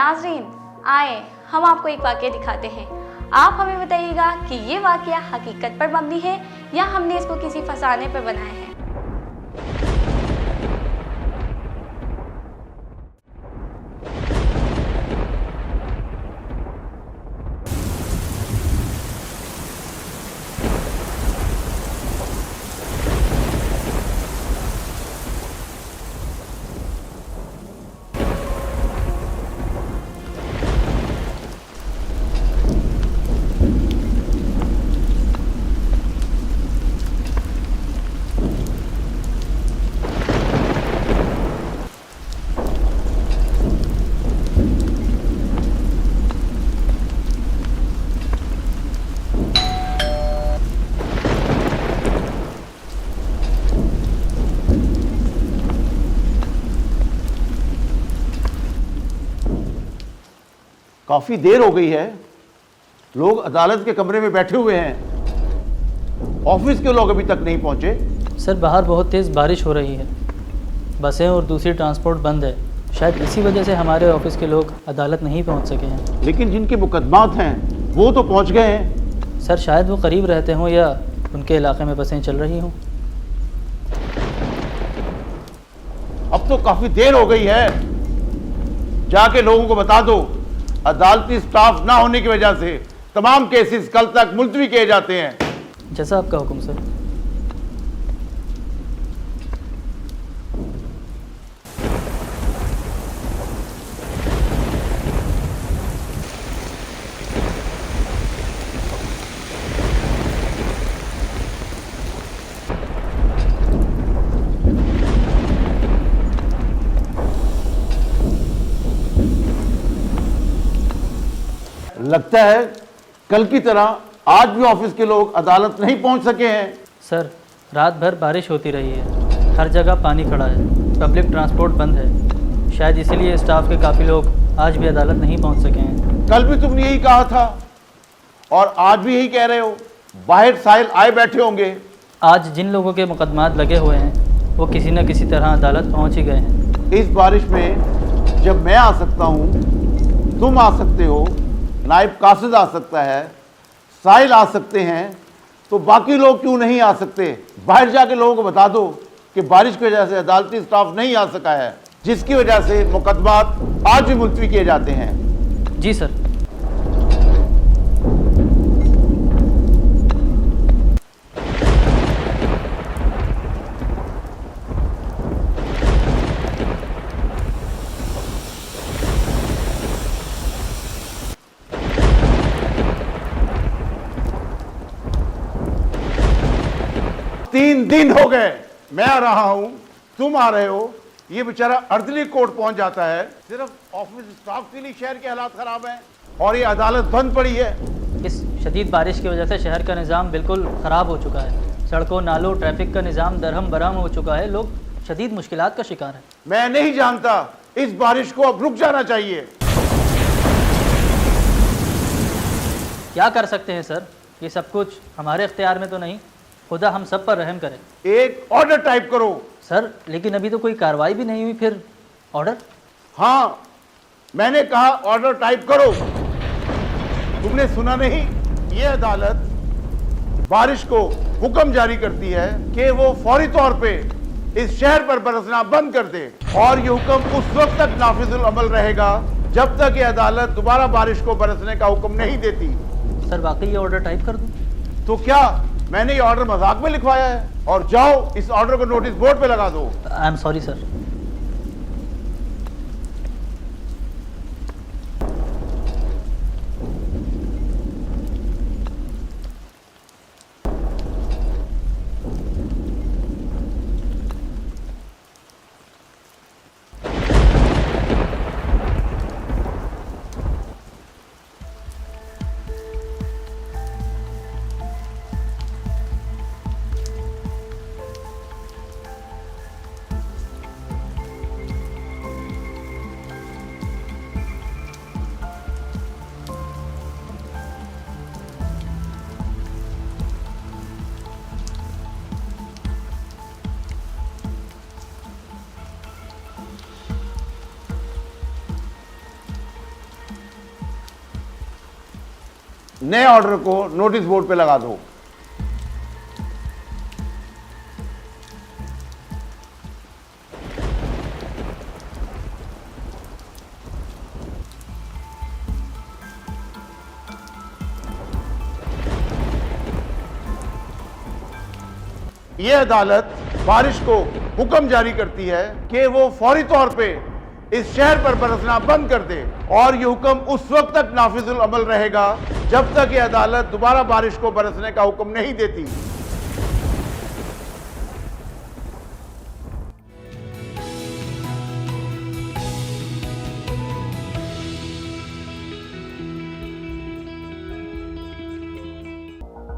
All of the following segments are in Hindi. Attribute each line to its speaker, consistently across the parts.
Speaker 1: नाजरीन, आए हम आपको एक वाक़या दिखाते हैं। आप हमें बताइएगा कि ये वाक़या हकीकत पर मबनी है या हमने इसको किसी फसाने पर बनाया है।
Speaker 2: काफी देर हो गई है, लोग अदालत के कमरे में बैठे हुए हैं, ऑफिस के लोग अभी तक नहीं पहुंचे।
Speaker 3: सर बाहर बहुत तेज़ बारिश हो रही है, बसें और दूसरी ट्रांसपोर्ट बंद है। शायद इसी वजह से हमारे ऑफिस के लोग अदालत नहीं पहुंच सके हैं।
Speaker 2: लेकिन जिनके मुकदमात हैं वो तो पहुंच गए हैं।
Speaker 3: सर शायद वो करीब रहते हों या उनके इलाके में बसें चल रही हों।
Speaker 2: अब तो काफी देर हो गई है, जाके लोगों को बता दो अदालती स्टाफ ना होने की वजह से तमाम केसेस कल तक मुलतवी किए जाते हैं।
Speaker 3: जैसा आपका हुक्म सर।
Speaker 2: लगता है कल की तरह आज भी ऑफिस के लोग अदालत नहीं पहुंच सके हैं।
Speaker 3: सर रात भर बारिश होती रही है, हर जगह पानी खड़ा है, पब्लिक ट्रांसपोर्ट बंद है। शायद इसीलिए स्टाफ के काफ़ी लोग आज भी अदालत नहीं पहुंच सके हैं।
Speaker 2: कल भी तुमने यही कहा था और आज भी यही कह रहे हो। बाहर साहिल आए बैठे होंगे।
Speaker 3: आज जिन लोगों के मुकदमात लगे हुए हैं वो किसी न किसी तरह अदालत पहुंच ही गए हैं।
Speaker 2: इस बारिश में जब मैं आ सकता हूं, तुम आ सकते हो, नाइब कासिद आ सकता है, साहिल आ सकते हैं, तो बाकी लोग क्यों नहीं आ सकते? बाहर जाके लोगों को बता दो कि बारिश की वजह से अदालती स्टाफ नहीं आ सका है, जिसकी वजह से मुकदमात आज भी मुलतवी किए जाते हैं।
Speaker 3: जी सर।
Speaker 2: तीन दिन हो गए, मैं आ रहा हूं, तुम आ रहे हो, ये बेचारा अर्दली कोर्ट पहुंच जाता है। सिर्फ ऑफिस स्टाफ के लिए शहर के हालात खराब हैं और ये अदालत बंद पड़ी है।
Speaker 3: इस शदीद बारिश की वजह से शहर का निज़ाम बिल्कुल ख़राब हो चुका है। सड़कों, नालों, ट्रैफिक का निज़ाम दरहम बरहम हो चुका है। लोग शदीद मुश्किलात का शिकार हैं।
Speaker 2: मैं नहीं जानता, इस बारिश को अब रुक जाना चाहिए।
Speaker 3: क्या कर सकते हैं सर, ये सब कुछ हमारे इख्तियार में तो नहीं। खुदा हम सब पर रहम करे।
Speaker 2: एक ऑर्डर टाइप करो।
Speaker 3: सर लेकिन अभी तो कोई कार्रवाई भी नहीं हुई, फिर ऑर्डर?
Speaker 2: हाँ, मैंने कहा ऑर्डर टाइप करो। तुमने सुना नहीं? ये अदालत बारिश को हुक्म जारी करती है कि वो फौरी तौर पे इस शहर पर बरसना बंद कर दे, और ये हुक्म उस वक्त तक नाफिजुल अमल रहेगा जब तक ये अदालत दोबारा बारिश को बरसने का हुक्म नहीं देती।
Speaker 3: सर वाकई ये ऑर्डर टाइप कर दूं?
Speaker 2: तो क्या मैंने ये ऑर्डर मजाक में लिखवाया है? और जाओ इस ऑर्डर को नोटिस बोर्ड पे लगा दो।
Speaker 3: I am sorry sir.
Speaker 2: नए ऑर्डर को नोटिस बोर्ड पे लगा दो। यह अदालत बारिश को हुक्म जारी करती है कि वो फौरी तौर पे इस शहर पर बरसना बंद कर दे, और ये हुक्म उस वक्त तक नाफिजुल अमल रहेगा जब तक ये अदालत दोबारा बारिश को बरसने का हुक्म नहीं देती।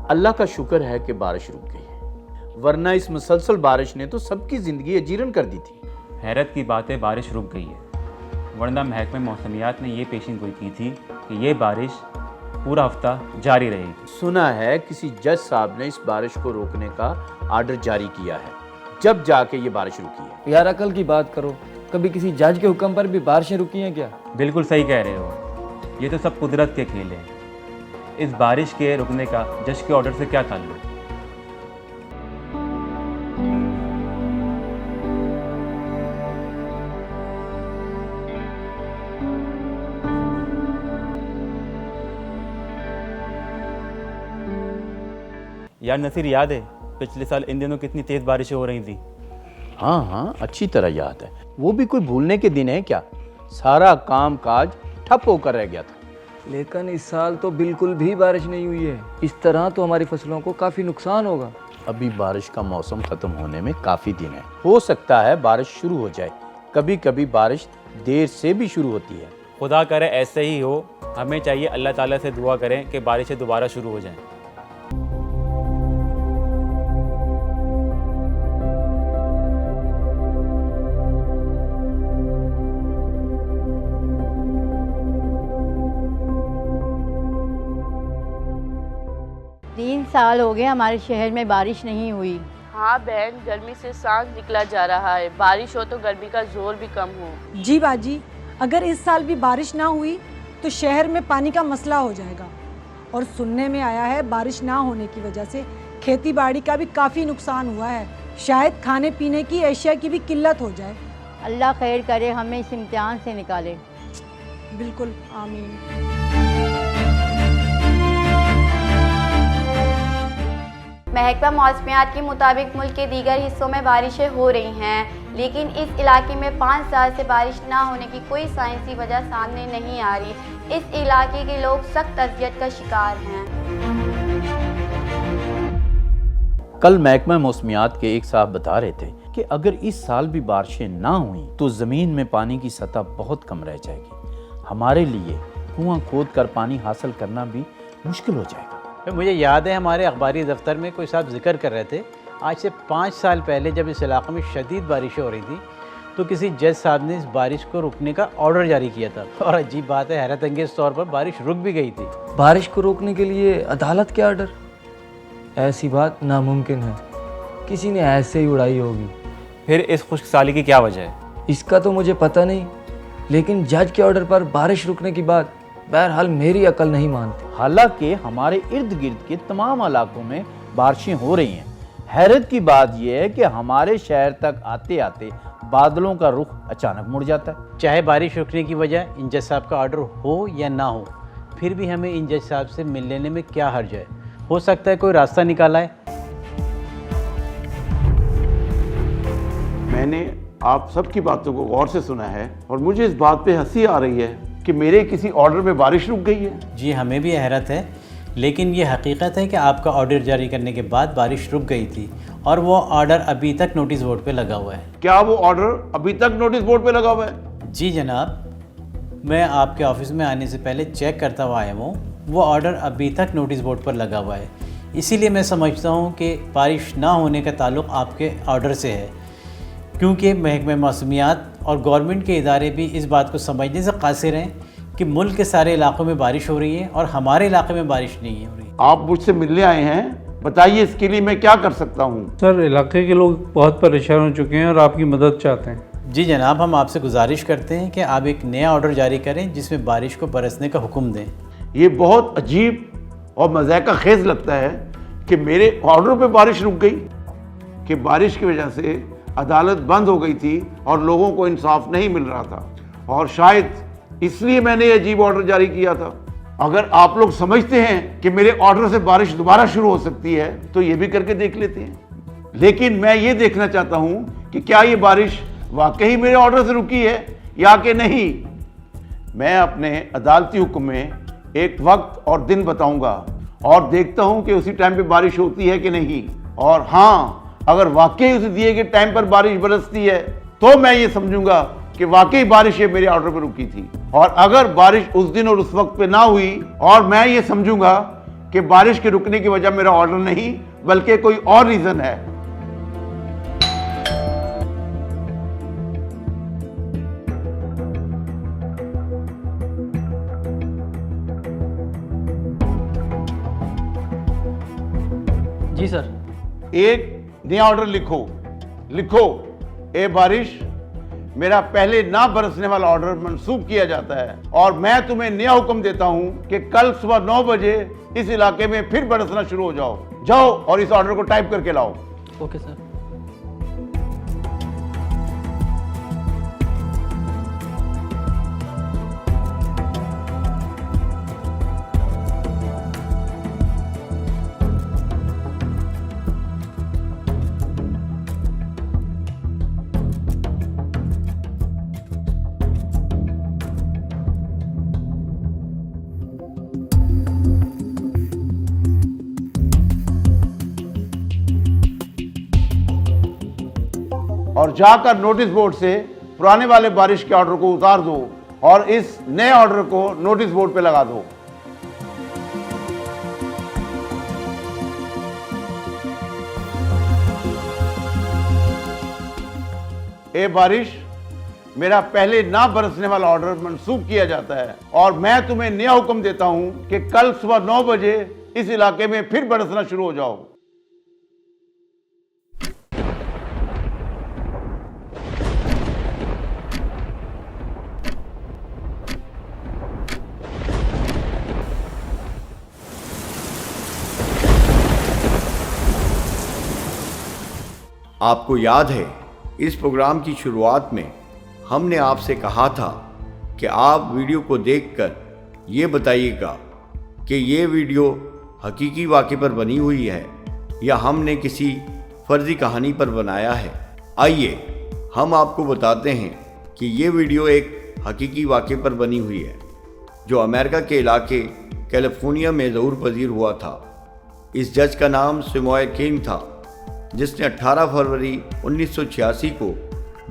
Speaker 4: अल्लाह का शुक्र है कि बारिश रुक गई है, वरना इस मुसलसल बारिश ने तो सबकी ज़िंदगी अजीरन कर दी थी।
Speaker 5: हैरत की बात है, बारिश रुक गई है, वरना महकमे मौसमियात ने ये पेशिन गोई की थी कि ये बारिश पूरा हफ्ता जारी रहेगी।
Speaker 4: सुना है किसी जज साहब ने इस बारिश को रोकने का आर्डर जारी किया है, जब जाके ये बारिश रुकी है।
Speaker 6: यार अकल की बात करो, कभी किसी जज के हुक्म पर भी बारिशें रुकी हैं क्या?
Speaker 5: बिल्कुल सही कह रहे हो, ये तो सब कुदरत के खेल हैं। इस बारिश के रुकने का जज के ऑर्डर से क्या ताल्लुक? यार नसीर, याद है पिछले साल इन दिनों कितनी तेज़ बारिशें हो रही थी?
Speaker 4: हाँ हाँ, अच्छी तरह याद है। वो भी कोई भूलने के दिन है क्या? सारा काम काज ठप होकर रह गया था।
Speaker 6: लेकिन इस साल तो बिल्कुल भी बारिश नहीं हुई है। इस तरह तो हमारी फसलों को काफ़ी नुकसान होगा।
Speaker 4: अभी बारिश का मौसम ख़त्म होने में काफ़ी दिन है, हो सकता है बारिश शुरू हो जाए। कभी कभी बारिश देर से भी शुरू होती है।
Speaker 5: खुदा करे ऐसे ही हो। हमें चाहिए अल्लाह ताला से दुआ करें कि बारिशें दोबारा शुरू हो जाएं।
Speaker 7: तीन साल हो गए हमारे शहर में बारिश नहीं हुई।
Speaker 8: हाँ बहन, गर्मी से सांस निकला जा रहा है। बारिश हो तो गर्मी का जोर भी कम हो।
Speaker 9: जी बाजी, अगर इस साल भी बारिश ना हुई तो शहर में पानी का मसला हो जाएगा। और सुनने में आया है बारिश ना होने की वजह से खेती बाड़ी का भी काफ़ी नुकसान हुआ है। शायद खाने पीने की अशिया की भी किल्लत हो जाए।
Speaker 7: अल्लाह खैर करे, हमें इस इम्तिहान से निकाले।
Speaker 9: बिल्कुल, आमीन।
Speaker 1: महकमा मौसमियात के मुताबिक मुल्क के दीगर हिस्सों में बारिशें हो रही हैं, लेकिन इस इलाके में 5 साल से बारिश ना होने की कोई साइंसी वजह सामने नहीं आ रही। इस इलाके के लोग सख्त अजियत का शिकार हैं।
Speaker 4: कल महकमा मौसमियात के एक साहब बता रहे थे कि अगर इस साल भी बारिशें ना हुई तो ज़मीन में पानी की सतह बहुत कम रह जाएगी। हमारे लिए कुआं खोद कर पानी हासिल करना भी मुश्किल हो जाएगा।
Speaker 10: मुझे याद है हमारे अखबारी दफ्तर में कोई साहब जिक्र कर रहे थे, आज से 5 साल पहले जब इस इलाके में शदीद बारिशें हो रही थी तो किसी जज साहब ने इस बारिश को रुकने का ऑर्डर जारी किया था। और अजीब बात है, हैरत अंगेज तौर पर बारिश रुक भी गई थी।
Speaker 6: बारिश को रोकने के लिए अदालत के ऑर्डर? ऐसी बात नामुमकिन है, किसी ने ऐसे ही उड़ाई होगी।
Speaker 5: फिर इस खुश्कसाली की क्या वजह है?
Speaker 6: इसका तो मुझे पता नहीं, लेकिन जज के ऑर्डर पर बारिश रुकने की बात बहरहाल मेरी अकल नहीं मानती।
Speaker 4: हालांकि हमारे इर्द गिर्द के तमाम इलाकों में बारिशें हो रही हैं। हैरत की बात यह है कि हमारे शहर तक आते आते बादलों का रुख अचानक मुड़ जाता है।
Speaker 10: चाहे बारिश रुकने की वजह इन जज साहब का ऑर्डर हो या ना हो, फिर भी हमें इन जज साहब से मिल लेने में क्या हर्ज है? हो सकता है कोई रास्ता निकाला है।
Speaker 2: मैंने आप सबकी बातों को गौर से सुना है और मुझे इस बात पे हंसी आ रही है कि मेरे किसी ऑर्डर में बारिश रुक गई है।
Speaker 10: जी हमें भी हैरत है, लेकिन ये हकीकत है कि आपका ऑर्डर जारी करने के बाद बारिश रुक गई थी और वो ऑर्डर अभी तक नोटिस बोर्ड पे लगा हुआ है।
Speaker 2: क्या वो ऑर्डर अभी तक नोटिस बोर्ड पे लगा हुआ है?
Speaker 10: जी जनाब, मैं आपके ऑफिस में आने से पहले चेक करता हुआ आया हूँ, वो ऑर्डर अभी तक नोटिस बोर्ड पर लगा हुआ है। इसीलिए मैं समझता हूँ कि बारिश ना होने का ताल्लुक़ आपके ऑर्डर से है, क्योंकि महकमे मौसमियात और गवर्नमेंट के इदारे भी इस बात को समझने से कासिर हैं कि मुल्क के सारे इलाकों में बारिश हो रही है और हमारे इलाके में बारिश नहीं हो रही।
Speaker 2: आप मुझसे मिलने आए हैं, बताइए इसके लिए मैं क्या कर सकता हूँ?
Speaker 11: सर, इलाके के लोग बहुत परेशान हो चुके हैं और आपकी मदद चाहते हैं।
Speaker 10: जी जनाब, हम आपसे गुजारिश करते हैं कि आप एक नया ऑर्डर जारी करें जिसमें बारिश को बरसने का हुक्म दें।
Speaker 2: ये बहुत अजीब और मज़ाक़ खेज़ लगता है कि मेरे ऑर्डर पे बारिश रुक गई, कि बारिश की वजह से अदालत बंद हो गई थी और लोगों को इंसाफ नहीं मिल रहा था, और शायद इसलिए मैंने ये अजीब ऑर्डर जारी किया था। अगर आप लोग समझते हैं कि मेरे ऑर्डर से बारिश दोबारा शुरू हो सकती है तो ये भी करके देख लेते हैं। लेकिन मैं ये देखना चाहता हूं कि क्या ये बारिश वाकई मेरे ऑर्डर से रुकी है या कि नहीं। मैं अपने अदालती हुक्म में एक वक्त और दिन बताऊंगा और देखता हूं कि उसी टाइम पे बारिश होती है कि नहीं। और हाँ, अगर वाकई उस दिए गए टाइम पर बारिश बरसती है तो मैं ये समझूंगा कि वाकई बारिश ये मेरे ऑर्डर पर रुकी थी। और अगर बारिश उस दिन और उस वक्त पे ना हुई और मैं ये समझूंगा कि बारिश के रुकने की वजह मेरा ऑर्डर नहीं बल्कि कोई और रीजन है।
Speaker 3: जी सर।
Speaker 2: एक नया ऑर्डर लिखो, ए बारिश, मेरा पहले ना बरसने वाला ऑर्डर मंसूब किया जाता है और मैं तुम्हें नया हुक्म देता हूं कि कल सुबह 9 बजे इस इलाके में फिर बरसना शुरू हो जाओ और इस ऑर्डर को टाइप करके लाओ।
Speaker 3: Okay sir.
Speaker 2: और जाकर नोटिस बोर्ड से पुराने वाले बारिश के ऑर्डर को उतार दो और इस नए ऑर्डर को नोटिस बोर्ड पे लगा दो। ए बारिश, मेरा पहले ना बरसने वाला ऑर्डर मंसूब किया जाता है और मैं तुम्हें नया हुक्म देता हूं कि कल सुबह 9 बजे इस इलाके में फिर बरसना शुरू हो जाओ।
Speaker 12: आपको याद है, इस प्रोग्राम की शुरुआत में हमने आपसे कहा था कि आप वीडियो को देखकर ये बताइएगा कि ये वीडियो हकीकी वाक़े पर बनी हुई है या हमने किसी फर्जी कहानी पर बनाया है। आइए हम आपको बताते हैं कि ये वीडियो एक हकीकी वाक़े पर बनी हुई है जो अमेरिका के इलाके कैलिफोर्निया में ज़हूर पजीर हुआ था। इस जज का नाम सैमुअल किंग था जिसने 18 फरवरी 1986 को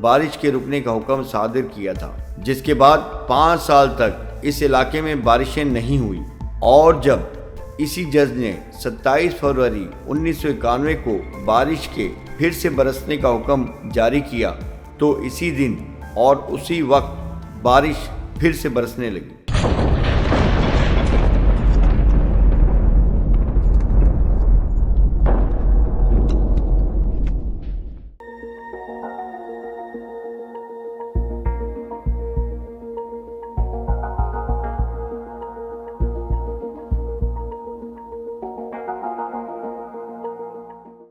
Speaker 12: बारिश के रुकने का हुक्म सादिर किया था, जिसके बाद 5 साल तक इस इलाके में बारिशें नहीं हुई। और जब इसी जज ने 27 फरवरी 1991 को बारिश के फिर से बरसने का हुक्म जारी किया तो इसी दिन और उसी वक्त बारिश फिर से बरसने लगी।